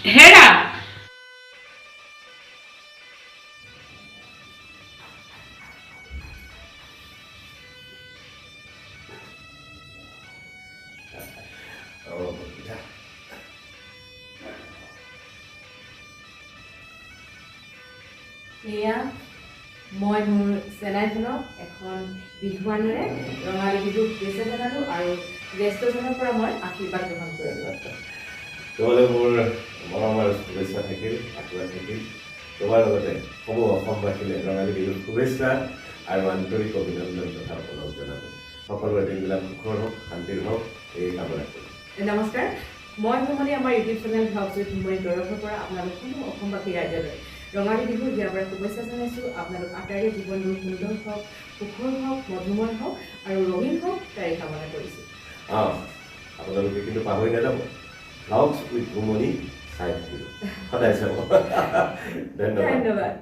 হেৰা পিঠা এয়া মই মোৰ চেনেলখনক এখন বিহুৱানেৰে ৰঙালী বিহু শুভেচ্ছা জনালোঁ আৰু জ্যেষ্ঠজনৰ পৰা মই আশীৰ্বাদ গ্ৰহণ কৰিলোঁ। তোমালৈ মোৰ মৰমৰ শুভেচ্ছা থাকিল, আশীৰ্বাদ থাকিল। তোমাৰ লগতে সমূহ অসমবাসীলৈ ৰঙালী বিহুৰ শুভেচ্ছা আৰু আন্তৰিক অভিনন্দন তথা প্ৰণৱ জনালোঁ। সকলোৰে দিনবিলাক সুখৰ হওক, শান্তিৰ হওক, এই কামনা কৰোঁ। নমস্কাৰ, মই ভ্ৰমণী আমাৰ ইউটিউব চেনেল ভাৱজুই ভ্ৰমণী দৰৱৰ পৰা আপোনালোক সমূহ অসমবাসী ৰাইজলৈ ৰঙালী বিহুৰ ইয়াৰ পৰা শুভেচ্ছা জনাইছোঁ। আপোনালোক আটাইৰে জীৱনবোৰ সুন্দৰ হওক, সুখৰ হওক, মধুময় হওক আৰু ৰঙীন হওক তাৰে কামনা কৰিছোঁ। আপোনালোকে কিন্তু পাহৰি নাযাব, ভ্লগছ উইথ ভ্ৰমণী চাই থাকিব, সদায় চাব। ধন্যবাদ। ধন্যবাদ।